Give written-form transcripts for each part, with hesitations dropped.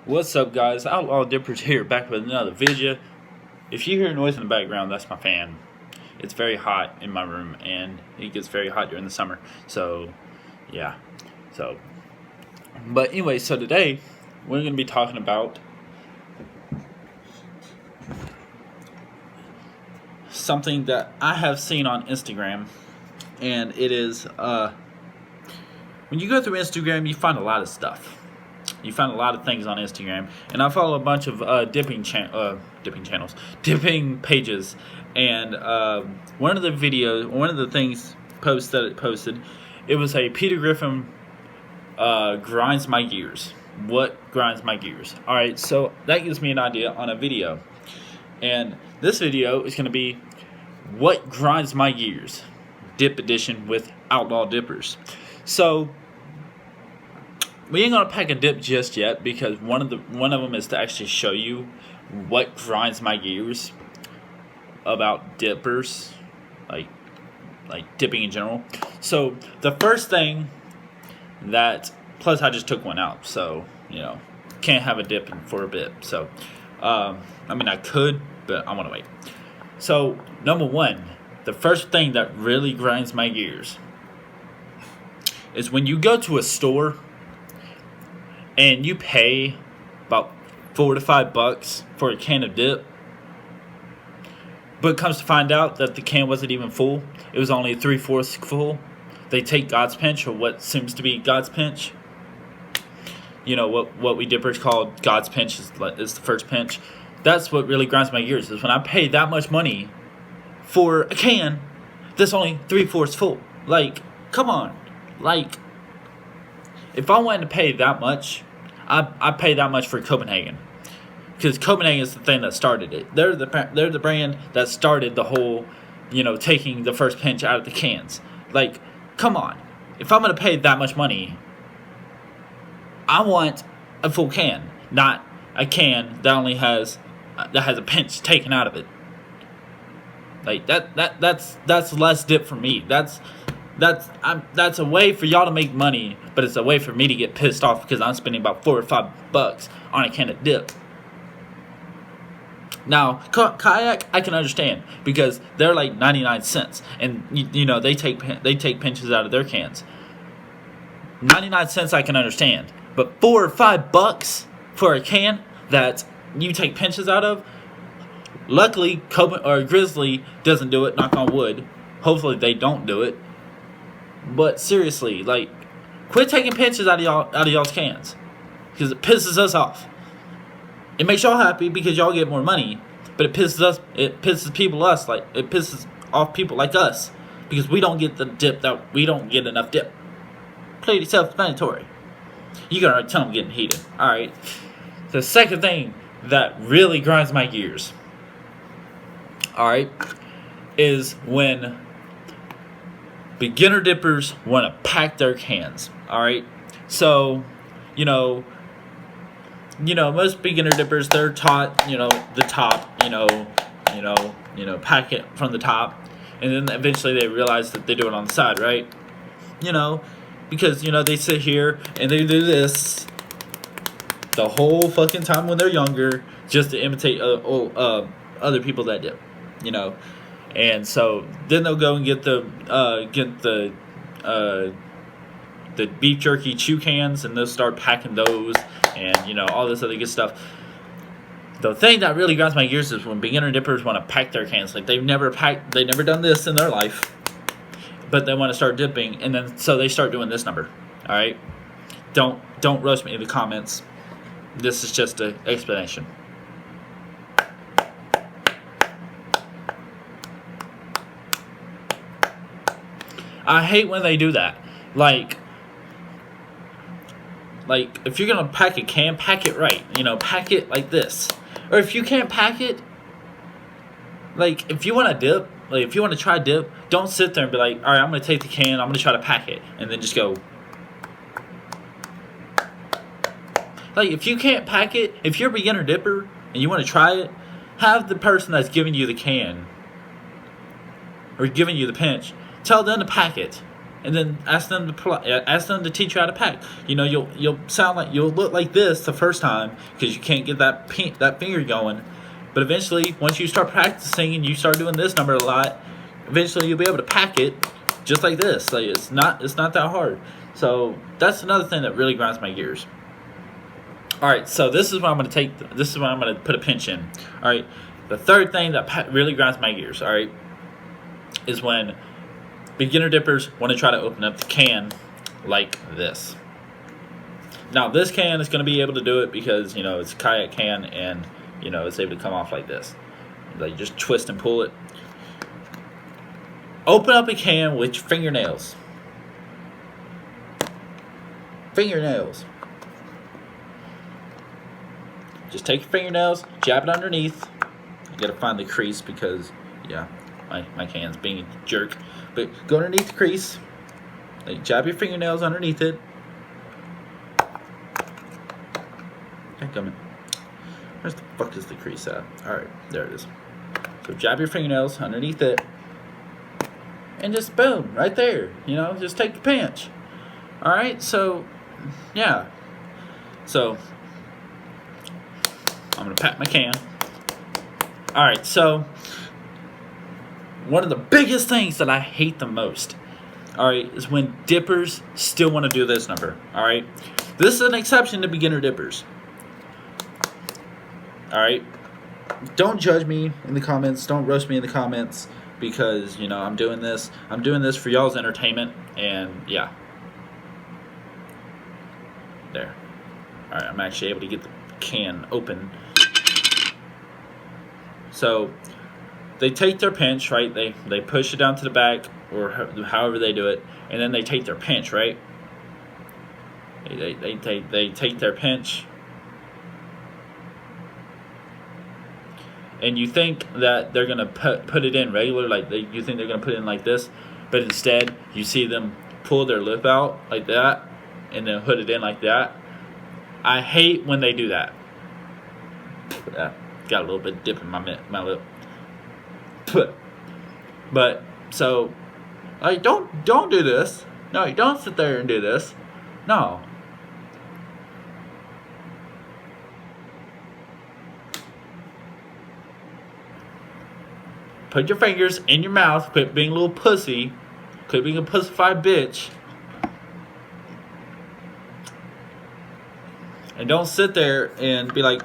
What's up, guys? Outlaw Dippers here, back with another video. If you hear noise in the background, that's my fan. It's very hot in my room, and it gets very hot during the summer. So, yeah. But anyway, so today we're going to be talking about something that I have seen on Instagram, and it is when you go through Instagram, you find a lot of stuff. You find a lot of things on Instagram, and I follow a bunch of dipping pages, and one of the things posts that it posted, it was a Peter Griffin grinds my gears. What grinds my gears? All right, so that gives me an idea on a video, and this video is going to be what grinds my gears, dip edition with Outlaw Dippers. So we ain't gonna pack a dip just yet because one of them is to actually show you what grinds my gears about dippers, like dipping in general. So the first thing that, plus I just took one out, so can't have a dip for a bit. So I mean I could, but I want to wait. So number one, the first thing that really grinds my gears is when you go to a store and you pay about $4 to $5 for a can of dip, but it comes to find out that the can wasn't even full. It was only 3/4 full. They take God's pinch, or what seems to be God's pinch. You know what we dippers call God's pinch is the first pinch. That's what really grinds my gears, is when I pay that much money for a can that's only 3/4 full. Like, come on. Like, if I wanted to pay that much, I pay that much for Copenhagen, because Copenhagen is the thing that started it. They're the brand that started the whole, taking the first pinch out of the cans. Like, come on. If I'm gonna pay that much money, I want a full can, not a can that only has a pinch taken out of it. Like that's less dip for me. That's a way for y'all to make money, but it's a way for me to get pissed off because I'm spending about $4 or $5 on a can of dip. Now, kayak I can understand because they're like 99 cents, and they take pinches out of their cans. 99 cents I can understand, but $4 or $5 for a can that you take pinches out of. Luckily, Grizzly doesn't do it. Knock on wood. Hopefully, they don't do it. But seriously, like, quit taking pinches out of y'all's cans, because it pisses us off. It makes y'all happy because y'all get more money, but it pisses off people like us because we don't get we don't get enough dip. Pretty self-explanatory. You gotta tell them getting heated. All right. The second thing that really grinds my gears, all right, is when beginner dippers want to pack their cans. All right, so most beginner dippers, they're taught the top, pack it from the top, and then eventually they realize that they do it on the side, right? Because they sit here and they do this the whole fucking time when they're younger, just to imitate other people that dip, And so then they'll go and get the beef jerky chew cans, and they'll start packing those, and all this other good stuff. The thing that really grinds my gears is when beginner dippers want to pack their cans. Like, they've never done this in their life, but they want to start dipping, and then so they start doing this number. All right, don't roast me in the comments. This is just an explanation. I hate when they do that. Like if you're gonna pack a can, pack it right. Pack it like this. Or if you can't pack it, like, if you want to dip, like, if you want to try dip, don't sit there and be like, all right, I'm gonna take the can, I'm gonna try to pack it, and then just go. Like, if you can't pack it, if you're a beginner dipper and you want to try it, have the person that's giving you the can or giving you the pinch, tell them to pack it. and then ask them to teach you how to pack. You know, you'll look like this the first time because you can't get that finger going. But eventually, once you start practicing and you start doing this number a lot, eventually you'll be able to pack it just like this. Like it's not that hard. So that's another thing that really grinds my gears. All right, so this is what I'm going to take. This is what I'm going to put a pinch in. All right, the third thing that really grinds my gears, all right, is when beginner dippers want to try to open up the can like this. Now, this can is going to be able to do it because, you know, it's a kayak can and, you know, it's able to come off like this. Like, just twist and pull it. Open up a can with your fingernails. Fingernails. Just take your fingernails, jab it underneath. You gotta find the crease because, yeah, my hand's being a jerk. But go underneath the crease. Like, jab your fingernails underneath it. Okay, come in. Where's the fuck is the crease at? Alright, there it is. So jab your fingernails underneath it. And just boom, right there. You know, just take the pinch. Alright, so, yeah. So, I'm going to pat my can. Alright, so, one of the biggest things that I hate the most, alright, is when dippers still want to do this number. Alright, this is an exception to beginner dippers. Alright, don't judge me in the comments, don't roast me in the comments, because, you know, I'm doing this for y'all's entertainment, and yeah. There. Alright, I'm actually able to get the can open. So, they take their pinch, right? They push it down to the back, or however they do it, and then they take their pinch, right? They take their pinch, and you think that they're gonna put it in regular, like you think they're gonna put it in like this, but instead you see them pull their lip out like that, and then put it in like that. I hate when they do that. Got a little bit of dip in my lip. But so, like, don't do this. No, you don't sit there and do this. No. Put your fingers in your mouth. Quit being a little pussy. Quit being a pussified bitch. And don't sit there and be like,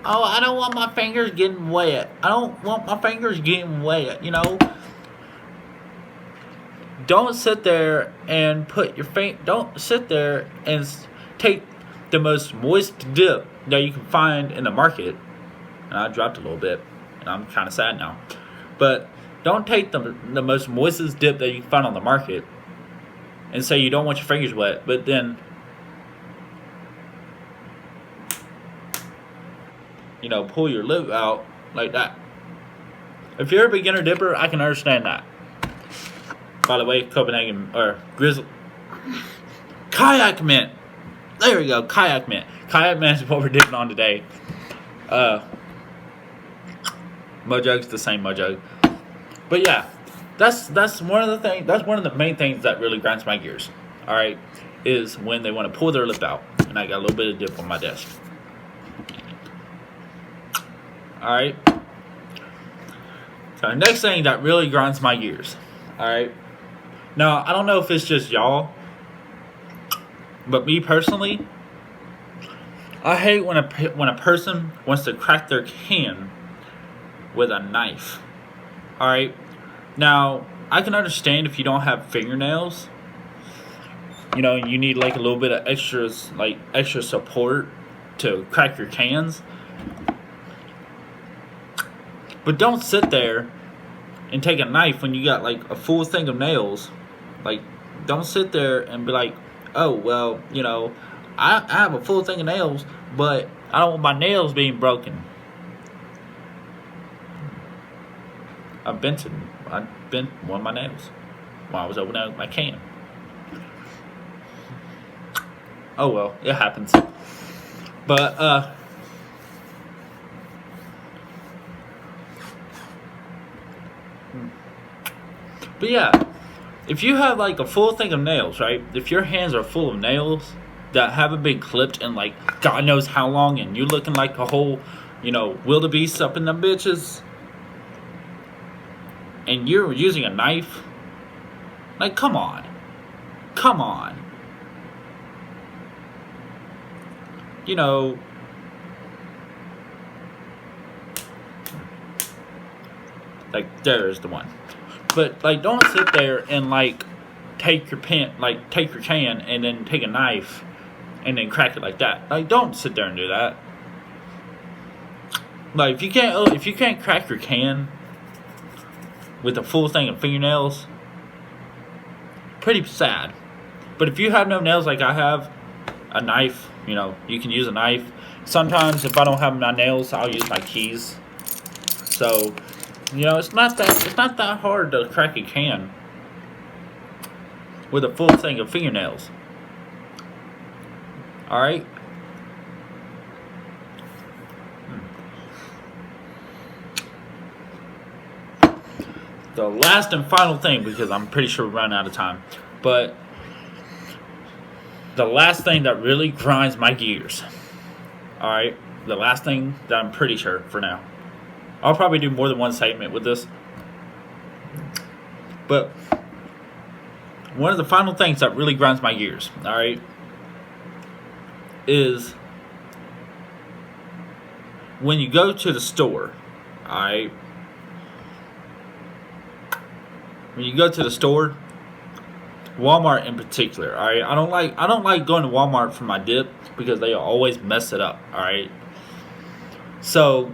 oh, I don't want my fingers getting wet. I don't want my fingers getting wet, you know? Don't sit there and put your don't sit there and take the most moist dip that you can find in the market. And I dropped a little bit, and I'm kind of sad now. But don't take the most moistest dip that you can find on the market and say you don't want your fingers wet, but then, you know, pull your lip out like that. If you're a beginner dipper, I can understand that. By the way, Copenhagen, or Grizzly, Kayak Mint. There we go, Kayak Mint. Kayak Mint is what we're dipping on today. Mojug's the same Mojug. But yeah, that's one of the things. That's one of the main things that really grinds my gears. All right, is when they want to pull their lip out, and I got a little bit of dip on my desk. All right. So the next thing that really grinds my gears. All right. Now I don't know if it's just y'all, but me personally, I hate when a person wants to crack their can with a knife. All right. Now I can understand if you don't have fingernails. You know, you need like a little bit of extra support to crack your cans. But don't sit there and take a knife when you got like a full thing of nails. Like, don't sit there and be like, oh, well, you know, I have a full thing of nails, but I don't want my nails being broken. I bent one of my nails while I was opening my can. Oh well, it happens. But yeah, if you have like a full thing of nails, right? If your hands are full of nails that haven't been clipped in like God knows how long, and you're looking like a whole, wildebeest up in them bitches, and you're using a knife, like, come on. Like, there's the one. But, like, don't sit there and, like, take your can and then take a knife and then crack it like that. Like, don't sit there and do that. Like, if you can't crack your can with a full thing of fingernails, pretty sad. But if you have no nails like I have, a knife, you can use a knife. Sometimes if I don't have my nails, I'll use my keys. So, it's not that hard to crack a can with a full thing of fingernails. Alright? The last and final thing, because I'm pretty sure we're running out of time, but the last thing that really grinds my gears. Alright? The last thing that I'm pretty sure for now. I'll probably do more than one segment with this. But one of the final things that really grinds my gears, alright, is when you go to the store, alright, when you go to the store, Walmart in particular, alright, I don't like going to Walmart for my dip because they always mess it up, alright. So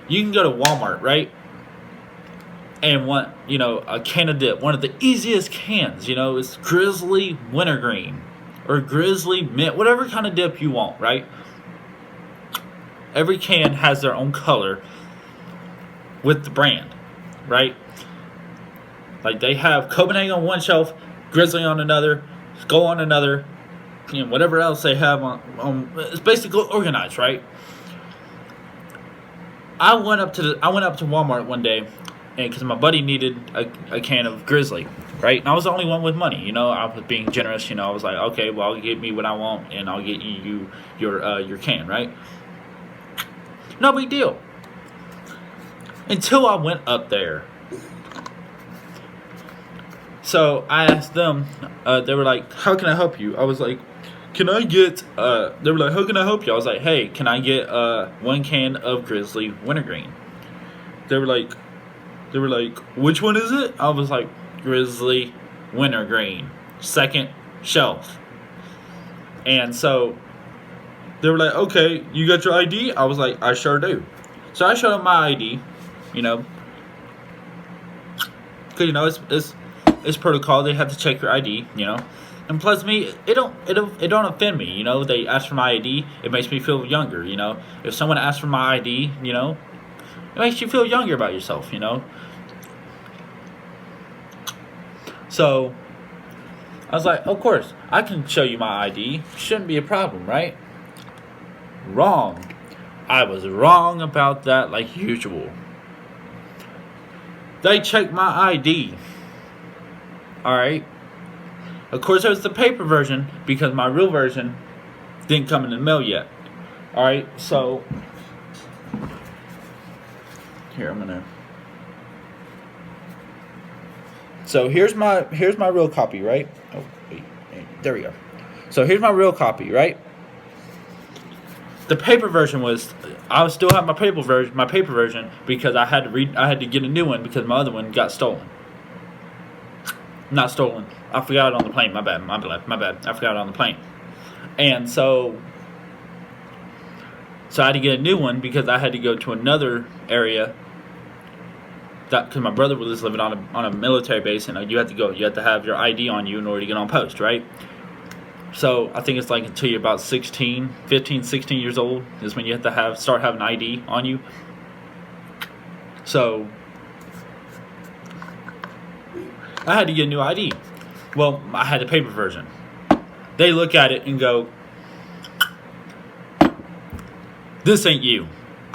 you can go to Walmart, right, and want, a can of dip. One of the easiest cans, is Grizzly Wintergreen or Grizzly Mint, whatever kind of dip you want, right? Every can has their own color with the brand, right? Like, they have Copenhagen on one shelf, Grizzly on another, Skull on another, whatever else they have on it's basically organized, right? I went up to Walmart one day, and because my buddy needed a can of Grizzly, right? And I was the only one with money, I was being generous, I was like, okay, well, I'll get me what I want, and I'll get you your can, right? No big deal. Until I went up there. So I asked them, they were like, how can I help you? I was like, can I get, they were like, how can I help you? I was like, hey, can I get one can of Grizzly Wintergreen? They were like, which one is it? I was like, Grizzly Wintergreen, second shelf. And so they were like, okay, you got your ID? I was like, I sure do. So I showed them my ID, because, it's protocol. They have to check your ID, And plus, it don't offend me, They ask for my ID. It makes me feel younger, If someone asks for my ID, it makes you feel younger about yourself, So I was like, of course, I can show you my ID. Shouldn't be a problem, right? Wrong. I was wrong about that, like usual. They checked my ID. Alright. Of course, it was the paper version because my real version didn't come in the mail yet. Alright, so here, I'm gonna. So here's my real copy, right? Oh, wait, there we go. So here's my real copy, right? The paper version I still have my paper version because I had to get a new one because my other one got stolen. Not stolen. I forgot it on the plane. My bad. I forgot it on the plane. And so I had to get a new one because I had to go to another area. Because my brother was living on a military base, and you have to have your ID on you in order to get on post, right? So I think it's like until you're about 15, 16 years old is when you have to start having ID on you. So I had to get a new ID. Well, I had the paper version. They look at it and go, this ain't you.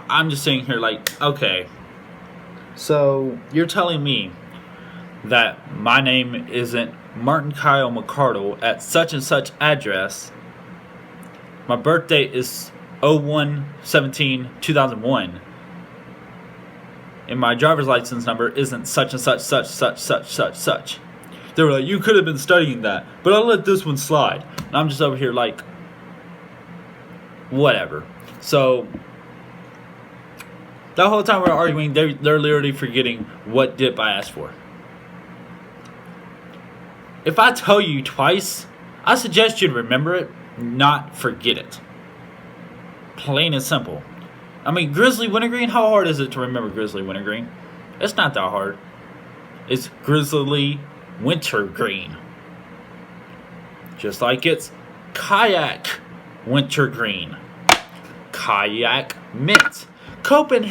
I'm just sitting here like, okay. So you're telling me that my name isn't Martin Kyle McCardle at such and such address. My birth date is 01/17/2001. And my driver's license number isn't such and such, such. They were like, you could have been studying that, but I'll let this one slide. And I'm just over here like, whatever. So, the whole time we're arguing, they're literally forgetting what dip I asked for. If I tell you twice, I suggest you remember it, not forget it. Plain and simple. I mean, Grizzly Wintergreen, how hard is it to remember Grizzly Wintergreen? It's not that hard. It's Grizzly Wintergreen. Just like it's Kayak Wintergreen. Kayak Mint. Copenhagen.